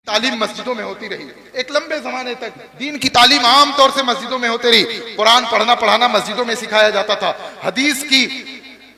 تعلیم مسجدوں میں ہوتی رہی. ایک لمبے زمانے تک دین کی تعلیم عام طور سے مسجدوں میں ہوتی رہی. قرآن پڑھنا پڑھانا مسجدوں میں سکھایا جاتا تھا. حدیث کی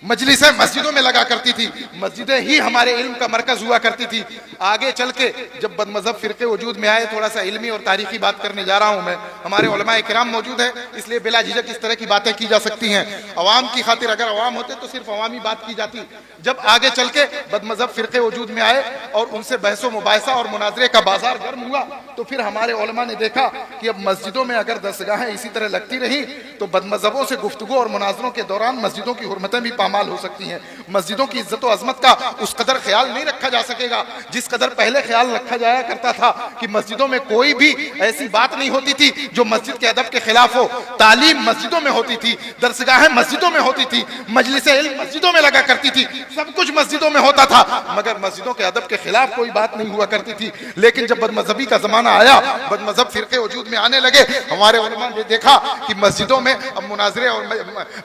مجلسیں مسجدوں میں لگا کرتی تھی. مسجدیں ہی ہمارے علم کا مرکز ہوا کرتی تھی. آگے چل کے جب بد مذہب فرقے وجود میں آئے, تھوڑا سا علمی اور تاریخی بات کرنے جا رہا ہوں میں, ہمارے علماء کرام موجود ہیں اس لیے بلا جھجک اس طرح کی باتیں کی جا سکتی ہیں. عوام کی خاطر اگر عوام ہوتے تو صرف عوامی بات کی جاتی. جب آگے چل کے بد مذہب فرقے وجود میں آئے اور ان سے بحث و مباحثہ اور مناظرے کا بازار گرم ہوا, تو پھر ہمارے علماء نے دیکھا کہ اب مسجدوں میں اگر درسگاہیں اسی طرح لگتی رہی تو بد مذہبوں سے گفتگو اور مناظروں کے دوران مسجدوں کی حرمتیں بھی پامال ہو سکتی ہیں. مسجدوں کی عزت و عظمت کا اس قدر خیال نہیں رکھا جا سکے گا جس قدر پہلے خیال رکھا جایا کرتا تھا کہ مسجدوں میں کوئی بھی ایسی بات نہیں ہوتی تھی جو مسجد کے ادب کے خلاف ہو. تعلیم مسجدوں میں ہوتی تھی, درسگاہیں مسجدوں میں ہوتی تھی, مجلس علم مسجدوں میں لگا کرتی تھی, سب کچھ مسجدوں میں ہوتا تھا, مگر مسجدوں کے ادب کے خلاف کوئی بات نہیں ہوا کرتی تھی. لیکن جب بد مذہبی کا زمانہ آیا, بد مذہب فرقے وجود میں آنے لگے, ہمارے علماء نے دیکھا کہ مسجدوں میں اب مناظرے اور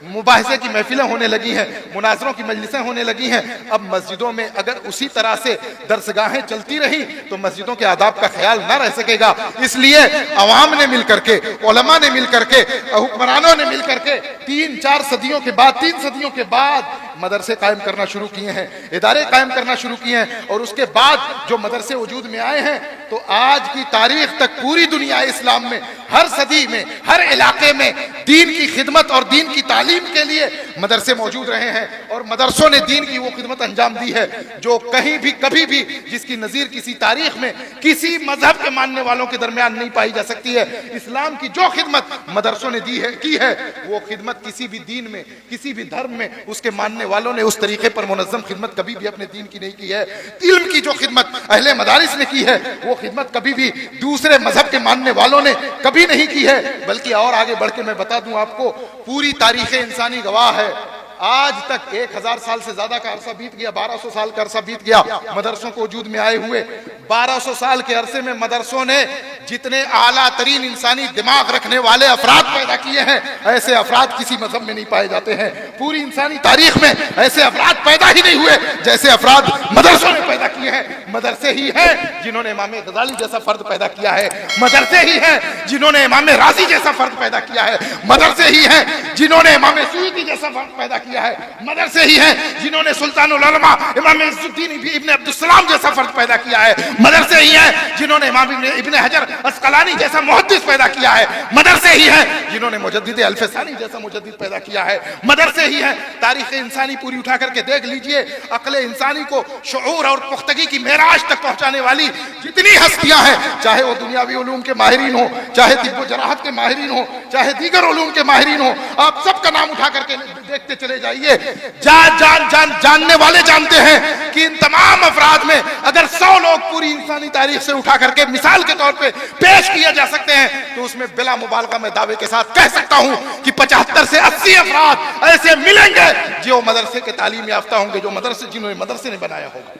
مباحثے کی محفلیں ہونے لگی ہیں, مناظروں کی مجلسیں ہونے لگی ہیں. اب مسجدوں میں اگر اسی طرح سے درسگاہیں چلتی رہی تو مسجدوں کے آداب کا خیال نہ رہ سکے گا. اس لیے عوام نے مل کر کے, علماء نے مل کر کے, حکمرانوں نے مل کر کے 3-4 صدیوں کے بعد, 3 صدیوں کے بعد مدرسے قائم کرنا شروع کیے ہیں, ادارے قائم کرنا شروع کیے ہیں. اور اس کے بعد جو مدرسے وجود میں آئے ہیں تو آج کی تاریخ تک پوری دنیا اسلام میں ہر صدی میں ہر علاقے میں دین کی خدمت اور دین کی تعلیم کے لیے مدرسے موجود رہے ہیں. اور مدرسوں نے دین کی وہ خدمت انجام دی ہے جو کہیں بھی کبھی بھی جس کی نظیر کسی تاریخ میں کسی مذہب کے ماننے والوں کے درمیان نہیں پائی جا سکتی ہے. اسلام کی جو خدمت مدرسوں نے کی ہے وہ خدمت کسی بھی دین میں, کسی بھی دھرم میں اس کے ماننے والوں نے اس طریقے پر منظم خدمت کبھی بھی اپنے دین کی نہیں کی ہے. علم کی جو خدمت اہل مدارس نے کی ہے وہ خدمت کبھی بھی دوسرے مذہب کے ماننے والوں نے کبھی نہیں کی ہے. بلکہ اور آگے بڑھ کے میں بتا دوں آپ کو, پوری تاریخ انسانی گواہ ہے. آج تک 1000 سال سے زیادہ کا عرصہ بیت گیا, 1200 سال کا عرصہ بیت گیا مدرسوں کو وجود میں آئے ہوئے. 1200 سال کے عرصے میں مدرسوں نے جتنے اعلیٰ ترین انسانی دماغ رکھنے والے افراد پیدا کیے ہیں, ایسے افراد کسی مذہب میں نہیں پائے جاتے ہیں. پوری انسانی تاریخ میں ایسے افراد پیدا ہی نہیں ہوئے جیسے افراد مدرسوں نے پیدا کیے ہیں. مدرسے ہی ہیں جنہوں نے امام غزالی جیسا فرد پیدا کیا ہے, مدرسے ہی ہیں جنہوں نے امام رازی جیسا فرد پیدا کیا ہے, مدرسے ہی ہیں جنہوں نے امام سیوطی جیسا فرد پیدا کیا ہے, مدرسے ہی ہیں جنہوں نے سلطان العلماء امام عز الدین ابن عبدالسلام جیسا فرد پیدا کیا ہے, مدرسے ہی ہیں جنہوں نے امام ابن حجر اسقلانی جیسا محدث پیدا کیا ہے, مدرسے ہی ہیں جنہوں نے مجدد الفسانی جیسا مجدد پیدا کیا ہے, مدرسے ہی ہیں. تاریخ انسانی پوری اٹھا کر کے دیکھ لیجئے, عقل انسانی کو شعور اور پختگی کی معراج تک پہنچانے والی جتنی ہستیاں ہیں, چاہے وہ دنیاوی علوم کے ماہرین ہوں, چاہے طب و جراحت کے ماہرین ہوں, چاہے دیگر علوم کے ماہرین ہوں, آپ سب کا نام اٹھا کر کے دیکھتے چلے جائیے. جاننے والے جانتے ہیں کہ ان تمام افراد میں اگر 100 لوگ پوری انسانی تاریخ سے اٹھا کر کے مثال کے طور پہ پیش کیے جا سکتے ہیں تو اس میں بلا مبالغہ میں دعوے کے ساتھ کہہ سکتا ہوں کہ 75 سے 80 افراد ایسے ملیں گے جو مدرسے کے تعلیم یافتہ ہوں گے, جنہوں نے مدرسے نے بنایا ہوگا.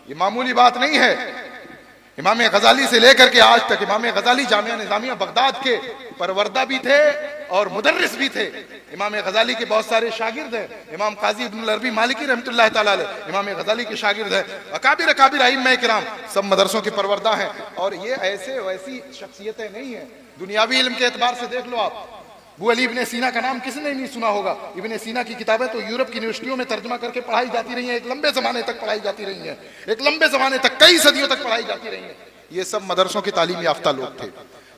یہ معمولی بات نہیں ہے. امام غزالی سے لے کر کے آج تک, امام غزالی جامعہ نظامیہ بغداد کے پروردہ بھی تھے اور مدرس بھی تھے. امام غزالی کے بہت سارے شاگرد ہیں. امام قاضی ابن العربی مالکی رحمۃ اللہ تعالی علیہ امام غزالی کے شاگرد ہیں. اکابر ائمہ کرام سب مدرسوں کے پروردہ ہیں. اور یہ ایسے ویسی شخصیتیں نہیں ہیں. دنیاوی علم کے اعتبار سے دیکھ لو آپ, ابو علی ابن سینا کا نام کس نے نہیں سنا ہوگا. ابن سینا کی کتابیں تو یورپ کی یونیورسٹیوں میں ترجمہ کر کے پڑھائی جاتی رہی ہیں, ایک لمبے زمانے تک پڑھائی جاتی رہی ہیں, ایک لمبے زمانے تک, کئی صدیوں تک پڑھائی جاتی رہی ہیں. یہ سب مدرسوں کی تعلیم یافتہ لوگ تھے.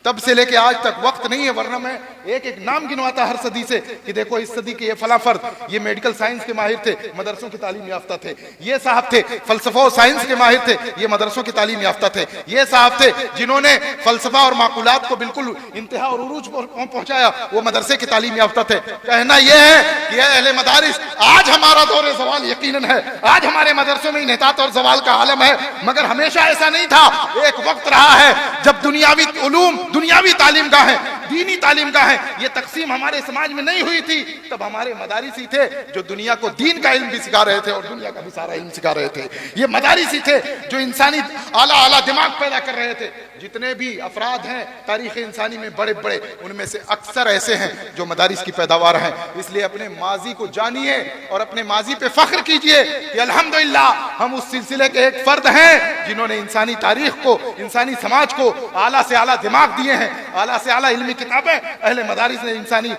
تب سے لے کے آج تک وقت نہیں ہے, ورنہ میں ایک ایک نام گنواتا ہر صدی سے کہ دیکھو اس صدی کے یہ فلاں فرد, یہ میڈیکل سائنس کے ماہر تھے, مدرسوں کی تعلیم یافتہ تھے. یہ صاحب تھے فلسفہ و سائنس کے ماہر تھے, یہ مدرسوں کی تعلیم یافتہ تھے. یہ صاحب تھے جنہوں نے فلسفہ اور معقولات کو بالکل انتہا اور عروج پہنچایا, وہ مدرسے کی تعلیم یافتہ تھے. کہنا یہ ہے کہ اہل مدارس, آج ہمارا دور زوال یقیناً ہے, آج ہمارے مدرسوں میں انحطاط اور زوال کا عالم ہے, مگر ہمیشہ ایسا نہیں تھا. ایک وقت رہا ہے جب دنیاوی علوم, دنیاوی تعلیم گاہیں, دینی تعلیم گاہیں، یہ تقسیم ہمارے سماج میں نہیں ہوئی تھی تب ہمارے مدارس ہی تھے جو دنیا کو دین کا علم بھی سکھا رہے تھے اور دنیا کا بھی سارا علم سکھا رہے تھے. یہ مدارس ہی تھے جو انسانی اعلیٰ دماغ پیدا کر رہے تھے. جتنے بھی افراد ہیں تاریخ انسانی میں بڑے بڑے، ان میں سے اکثر ایسے ہیں جو مدارس کی پیداوار ہیں. اس لیے اپنے ماضی کو جانیے اور اپنے ماضی پہ فخر کیجئے کہ الحمدللہ ہم اس سلسلے کے ایک فرد ہیں جنہوں نے انسانی تاریخ کو، انسانی سماج کو اعلیٰ سے اعلیٰ دماغ دیے ہیں. اعلیٰ سے اعلیٰ علمی کتابیں اہل مدارس نے انسانی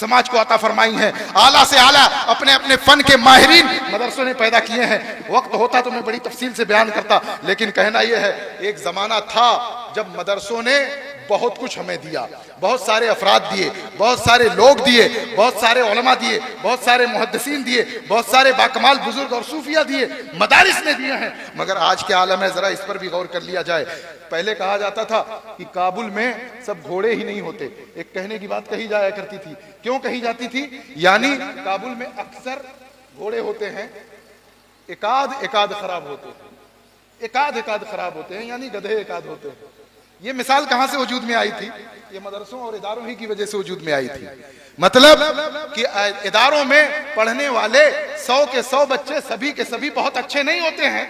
سماج کو عطا فرمائی ہیں. اعلیٰ سے اعلیٰ اپنے اپنے فن کے ماہرین مدرسوں نے پیدا کیے ہیں. وقت ہوتا تو میں بڑی تفصیل سے بیان کرتا، لیکن کہنا یہ ہے ایک زمانہ تھا جب مدرسوں نے بہت کچھ ہمیں دیا، بہت سارے افراد دیے، بہت سارے لوگ دیے، بہت سارے علماء دیے، بہت سارے محدثین دیے، بہت سارے باکمال بزرگ اور صوفیہ دیے، مدارس نے دیے ہیں. مگر آج کے عالم ہے ذرا اس پر بھی غور کر لیا جائے. پہلے کہا جاتا تھا کہ کابل میں سب گھوڑے ہی نہیں ہوتے. ایک کہنے کی بات کہی جایا کرتی تھی. کیوں کہی جاتی تھی؟ یعنی کابل میں اکثر گھوڑے ہوتے ہیں، ایکاد خراب ہوتے ہیں، ایکاد خراب ہوتے ہیں، یعنی گدھے ایکاد ہوتے ہیں. یہ مثال کہاں سے وجود میں آئی تھی؟ یہ مدرسوں اور اداروں ہی کی وجہ سے وجود میں آئی تھی. مطلب کہ اداروں میں پڑھنے والے 100 کے 100 بچے سبھی کے سبھی بہت اچھے نہیں ہوتے ہیں،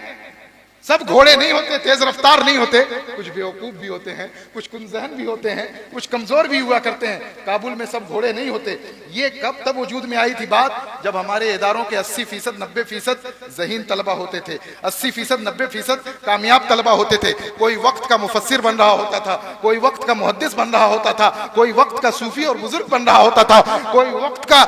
سب گھوڑے نہیں ہوتے، تیز رفتار نہیں ہوتے، کچھ بیوقوف بھی ہوتے ہیں، کچھ کم ذہن بھی ہوتے ہیں، کچھ کمزور بھی ہوا کرتے ہیں. کابل میں سب گھوڑے نہیں ہوتے. یہ کب تب وجود میں آئی تھی بات؟ جب ہمارے اداروں کے 80% 90% ذہین طلبہ ہوتے تھے، 80% 90% کامیاب طلبہ ہوتے تھے. کوئی وقت کا مفسر بن رہا ہوتا تھا، کوئی وقت کا محدث بن رہا ہوتا تھا، کوئی وقت کا صوفی اور بزرگ بن رہا ہوتا تھا، کوئی وقت کا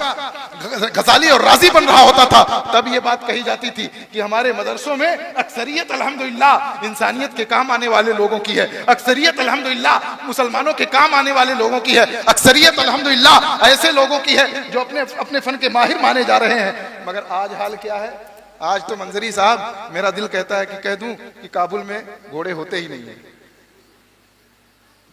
غزالی اور رازی بن رہا ہوتا تھا. تب یہ بات کہی جاتی تھی کہ ہمارے مدرسوں میں اکثریت الحمدللہ انسانیت کے کام آنے والے لوگوں کی ہے، اکثریت الحمدللہ مسلمانوں کے کام آنے والے لوگوں کی ہے، اکثریت الحمدللہ ایسے لوگوں کی ہے جو اپنے فن کے ماہر مانے جا رہے ہیں. مگر آج حال کیا ہے؟ آج تو منظری صاحب میرا دل کہتا ہے کہ کہہ دوں کہ کابل میں گھوڑے ہوتے ہی نہیں ہیں.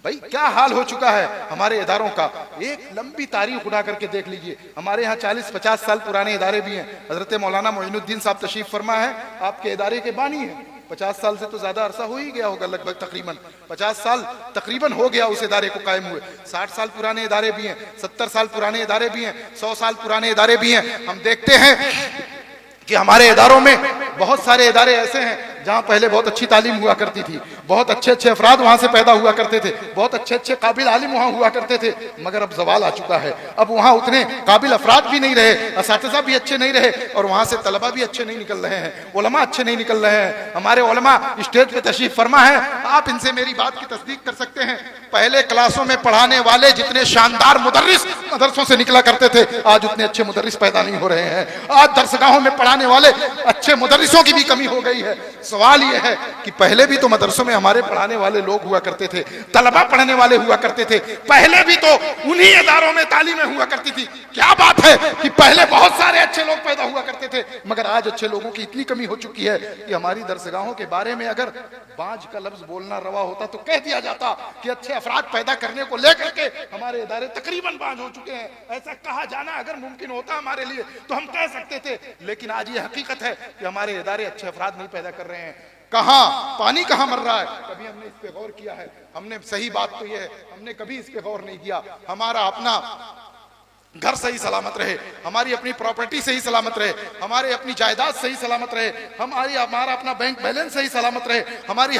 بھائی کیا حال ہو چکا ہے ہمارے اداروں کا. ایک لمبی تاریخ اٹھا کر کے دیکھ لیجئے. ہمارے ہاں 40-50 سال پرانے ادارے بھی ہیں. حضرت مولانا معین الدین صاحب تشریف فرما ہے، آپ کے ادارے کے بانی ہیں. 50 سال سے تو زیادہ عرصہ ہو ہی گیا ہوگا، لگ بھگ تقریباً 50 سال تقریباً ہو گیا اس ادارے کو قائم ہوئے. 60 سال پرانے ادارے بھی ہیں، 70 سال پرانے ادارے بھی ہیں، 100 سال پرانے ادارے بھی ہیں. ہم دیکھتے ہیں کہ ہمارے اداروں میں بہت سارے ادارے ایسے ہیں جہاں پہلے بہت اچھی تعلیم ہوا کرتی تھی، بہت اچھے افراد وہاں سے پیدا ہوا کرتے تھے، بہت اچھے قابل عالم وہاں ہوا کرتے تھے. مگر اب زوال آ چکا ہے. اب وہاں اتنے قابل افراد بھی نہیں رہے، اساتذہ بھی اچھے نہیں رہے، اور وہاں سے طلبہ بھی اچھے نہیں نکل رہے ہیں، علماء اچھے نہیں نکل رہے ہیں. ہمارے علماء اسٹیج پہ تشریف فرما ہے، آپ ان سے میری بات کی تصدیق کر سکتے ہیں. پہلے کلاسوں میں پڑھانے والے جتنے شاندار مدرس مدرسوں سے نکلا کرتے تھے، آج اتنے اچھے مدرس پیدا نہیں ہو رہے ہیں. آج درسگاہوں میں پڑھانے والے اچھے مدرسوں کی بھی کمی ہو گئی ہے. سوال یہ ہے کہ پہلے بھی تو مدرسوں میں ہمارے پڑھانے والے لوگ ہوا کرتے تھے، طلبہ پڑھنے والے ہوا کرتے تھے، پہلے بھی تو انہی اداروں میں تعلیمیں ہوا کرتی تھی. کیا بات ہے کہ پہلے بہت سارے اچھے لوگ پیدا ہوا کرتے تھے، مگر آج اچھے لوگوں کی اتنی کمی ہو چکی ہے کہ ہماری درسگاہوں کے بارے میں اگر بانج کا لفظ بولنا روا ہوتا تو کہہ دیا جاتا کہ اچھے افراد پیدا کرنے کو لے کر کے ہمارے ادارے تقریباً بانج ہو چکے ہیں. ایسا کہا جانا اگر ممکن ہوتا ہمارے لیے تو ہم کہہ سکتے تھے، لیکن آج یہ حقیقت ہے کہ ہمارے ادارے اچھے افراد نہیں پیدا کر رہے ہیں. کہاں پانی کہاں مر رہا ہے؟ کبھی ہم نے اس پہ غور کیا ہے؟ ہم نے صحیح بات تو یہ ہے ہم نے کبھی اس پہ غور نہیں کیا. ہمارا اپنا گھر صحیح سلامت رہے، ہماری اپنی پراپرٹی صحیح سلامت رہے، ہمارے اپنی جائیداد صحیح سلامت رہے، ہمارا اپنا بینک بیلنس صحیح سلامت رہے، ہمارے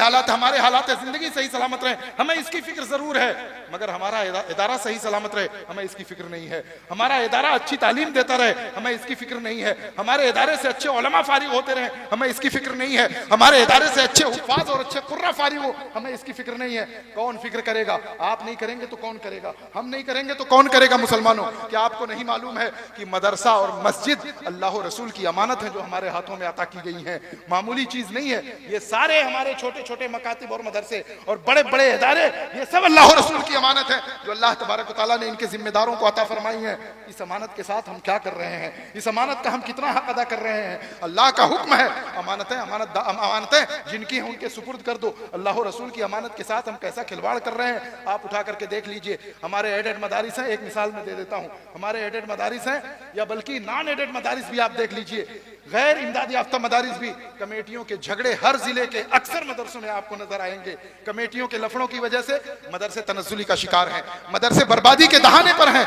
حالات زندگی صحیح سلامت رہے، ہمیں اس کی فکر ضرور ہے. مگر ہمارا ادارہ صحیح سلامت رہے، ہمیں اس کی فکر نہیں ہے. ہمارا ادارہ اچھی تعلیم دیتا رہے، ہمیں اس کی فکر نہیں ہے. ہمارے ادارے سے اچھے علماء فارغ ہوتے رہے، ہمیں اس کی فکر نہیں ہے. ہمارے ادارے سے اچھے حفاظ اور اچھے قرہ فارغ ہو، ہمیں اس کی فکر نہیں ہے. کون فکر کرے گا؟ آپ نہیں کریں گے تو کون کرے گا؟ ہم نہیں کریں گے تو کون کرے گا؟ مسلمانوں، کیا آپ کو نہیں معلوم ہے کہ مدرسہ اور مسجد اللہ و رسول کی امانت ہے جو ہمارے ہاتھوں میں عطا کی گئی ہیں؟ معمولی چیز نہیں ہے. یہ سارے ہمارے چھوٹے چھوٹے مکاتب اور مدرسے اور بڑے بڑے ادارے، یہ سب اللہ و رسول کی امانت ہے جو اللہ تبارک و تعالیٰ نے ان کے ذمہ داروں کو عطا فرمائی ہے. اس امانت کے ساتھ ہم کیا کر رہے ہیں؟ اس امانت کا ہم کتنا حق ادا کر رہے ہیں؟ اللہ کا حکم ہے امانتیں جن کی ہیں ان کے سپرد کر دو. اللہ و رسول کی امانت کے ساتھ ہم کیسا کھلواڑ کر رہے ہیں آپ اٹھا کر کے دیکھ لیجئے. ہمارے ایڈڈ مدارس ہیں، ایک مثال میں دے دیتا ہوں. ہمارے ایڈڈ مدارس ہیں یا بلکہ نان ایڈڈ مدارس بھی آپ دیکھ لیجئے، غیر امدادی یافتہ مدارس بھی، کمیٹیوں کے جھگڑے ہر ضلع کے اکثر مدرسوں میں آپ کو نظر آئیں گے۔ کمیٹیوں کے لفڑوں کی وجہ سے مدرسے تنزلی کا شکار ہیں، مدرسے بربادی کے دہانے پر ہیں۔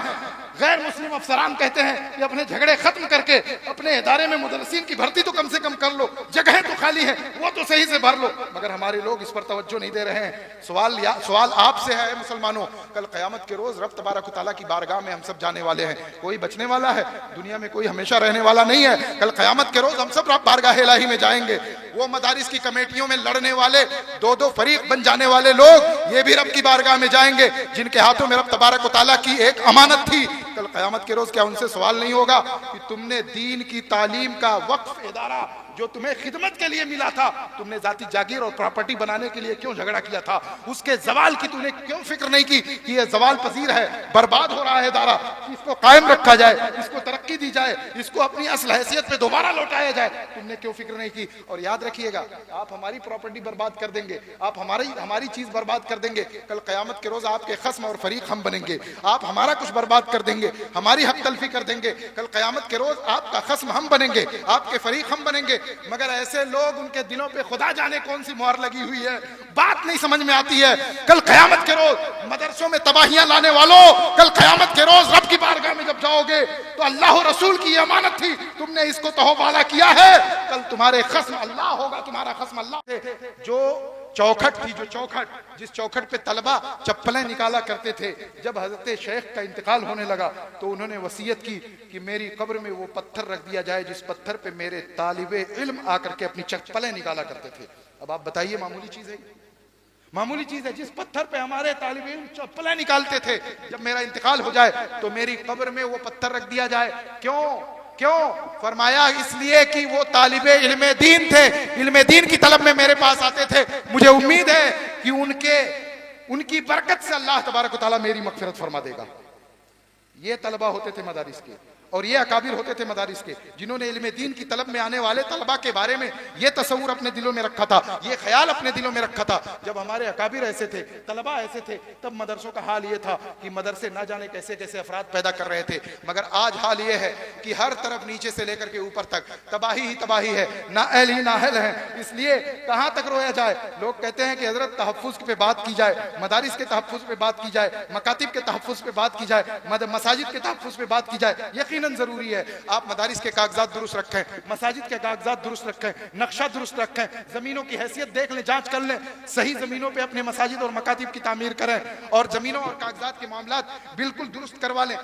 غیر مسلم افسران کہتے ہیں کہ اپنے جھگڑے ختم کر کے اپنے ادارے میں مدرسین کی بھرتی تو کم سے کم کر لو، جگہیں تو خالی ہیں وہ تو صحیح سے بھر لو، مگر ہمارے لوگ اس پر توجہ نہیں دے رہے ہیں۔ سوال آپ سے ہے مسلمانوں، کل قیامت کے روز رب تبارک و تعالیٰ کی بارگاہ میں ہم سب جانے والے ہیں، کوئی بچنے والا ہے؟ دنیا میں کوئی ہمیشہ رہنے والا نہیں ہے، کل قیامت کے روز ہم سب رب بارگاہ الہی میں جائیں گے۔ وہ مدارس کی کمیٹیوں میں لڑنے والے، دو فریق بن جانے والے لوگ، یہ بھی رب کی بارگاہ میں جائیں گے جن کے ہاتھوں میں رب تبارک و تعالیٰ کی ایک امانت تھی۔ کل قیامت کے روز کیا ان سے سوال نہیں ہوگا کہ تم نے دین کی تعلیم کا وقف ادارہ جو تمہیں خدمت کے لیے ملا تھا، تم نے ذاتی جاگیر اور پراپرٹی بنانے کے لیے کیوں جھگڑا کیا تھا؟ اس کے زوال کی تم نے کیوں فکر نہیں کی کہ یہ زوال پذیر ہے، برباد ہو رہا ہے ادارہ، اس کو قائم رکھا جائے، اس کو ترقی دی جائے، اس کو اپنی اصل حیثیت پہ دوبارہ لوٹایا جائے؟ تم نے کیوں فکر نہیں کی؟ اور یاد رکھیے گا، آپ ہماری پراپرٹی برباد کر دیں گے، آپ ہماری چیز برباد کر دیں گے، کل قیامت کے روز آپ کے خصم اور فریق ہم بنیں گے، آپ ہمارا کچھ برباد کر دیں گے، ہماری حق تلفی کر دیں گے، کل قیامت کے روز آپ کا خصم ہم بنیں گے، آپ کے فریق ہم بنیں گے۔ مگر ایسے لوگ، ان کے دلوں پہ خدا جانے کون سی مہر لگی ہوئی ہے، بات نہیں سمجھ میں آتی ہے۔ کل قیامت کے روز مدرسوں میں تباہیاں لانے والوں، کل قیامت کے روز رب کی بارگاہ میں جب جاؤ گے تو اللہ و رسول کی یہ امانت تھی، تم نے اس کو تہوالہ کیا ہے، کل تمہارے خصم اللہ ہوگا، تمہارا خصم اللہ ہے۔ جو چوکھٹ تھی، جس چوکھٹ پہ طلبہ چپلیں نکالا کرتے تھے، جب حضرت شیخ کا انتقال ہونے لگا تو انہوں نے وصیت کی کہ میری قبر میں وہ پتھر رکھ دیا جائے جس پتھر پہ میرے طالب علم آ کر کے اپنی چپلیں نکالا کرتے تھے۔ اب آپ بتائیے، معمولی چیز ہے؟ معمولی چیز ہے؟ جس پتھر پہ ہمارے طالب علم چپلیں نکالتے تھے، جب میرا انتقال ہو جائے تو میری قبر میں وہ پتھر رکھ دیا جائے۔ کیوں؟ فرمایا اس لیے کہ وہ طالب علم دین تھے، علم دین کی طلب میں میرے پاس آتے تھے، مجھے امید ہے کہ ان کی برکت سے اللہ تبارک و تعالیٰ میری مغفرت فرما دے گا۔ یہ طلبہ ہوتے تھے مدارس کے، اور یہ اکابر ہوتے تھے مدارس کے، جنہوں نے علم دین کی طلب میں آنے والے طلبہ کے بارے میں یہ تصور اپنے دلوں میں رکھا تھا، یہ خیال اپنے دلوں میں رکھا تھا۔ جب ہمارے اکابر ایسے تھے، طلبہ ایسے تھے، تب مدرسوں کا حال یہ تھا کہ مدرسے نہ جانے کیسے کیسے افراد پیدا کر رہے تھے۔ مگر آج حال یہ ہے کہ ہر طرف نیچے سے لے کر کے اوپر تک تباہی ہی تباہی ہے، نااہل ہی نااہل ہیں۔ اس لیے کہاں تک رویا جائے؟ لوگ کہتے ہیں کہ حضرت تحفظ پہ بات کی جائے، مدارس کے تحفظ پہ بات کی جائے، مکاتب کے تحفظ پہ بات کی جائے، مساجد کے تحفظ پہ بات کی جائے۔ یقیناً ضروری ہے آپ مدارس کے کاغذات درست رکھیں، مساجد کے کاغذات درست رکھیں، نقشہ درست رکھیں، زمینوں کی حیثیت دیکھ لیں، جانچ کر لیں، صحیح زمینوں پہ اپنے مساجد اور مکاتب کی تعمیر کریں، اور زمینوں اور کاغذات کے معاملات بالکل درست کروا لیں،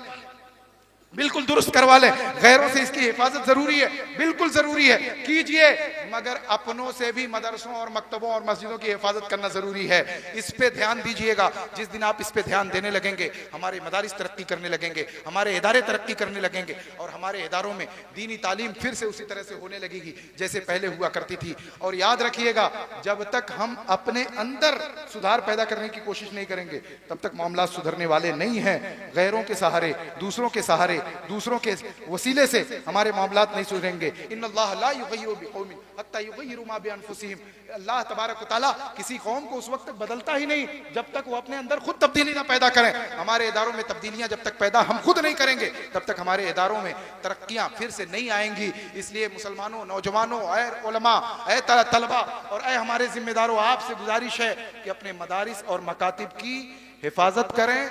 بالکل درست کروا لیں۔ غیروں سے اس کی حفاظت ضروری ہے، بالکل ضروری ہے، کیجئے، مگر اپنوں سے بھی مدرسوں اور مکتبوں اور مسجدوں کی حفاظت کرنا ضروری ہے۔ اس پہ دھیان دیجئے گا۔ جس دن آپ اس پہ دھیان دینے لگیں گے، ہمارے مدارس ترقی کرنے لگیں گے، ہمارے ادارے ترقی کرنے لگیں گے، اور ہمارے اداروں میں دینی تعلیم پھر سے اسی طرح سے ہونے لگے گی جیسے پہلے ہوا کرتی تھی۔ اور یاد رکھیے گا، جب تک ہم اپنے اندر سدھار پیدا کرنے کی کوشش نہیں کریں گے، تب تک معاملات سدھرنے والے نہیں ہیں۔ غیروں کے سہارے، دوسروں کے سہارے، دوسروں کے وسیلے سے ہمارے معاملات نہیں سدھریں گے۔ ان اللہ لا یغیر بقوم حتی یغیروا ما بانفسہم، اللہ تبارک و تعالیٰ کسی قوم کو اس وقت تک بدلتا ہی نہیں جب تک وہ اپنے اندر خود تبدیلی نہ پیدا کریں۔ ہمارے اداروں میں تبدیلیاں جب تک پیدا ہم خود نہیں کریں گے، تب تک ہمارے اداروں میں ترقیاں پھر سے نہیں آئیں گی۔ اس لیے مسلمانوں، نوجوانوں، اے علماء، اے طلبہ، اور اے ہمارے ذمہ داروں، آپ سے گزارش ہے کہ اپنے مدارس اور مکاتب کی حفاظت کریں،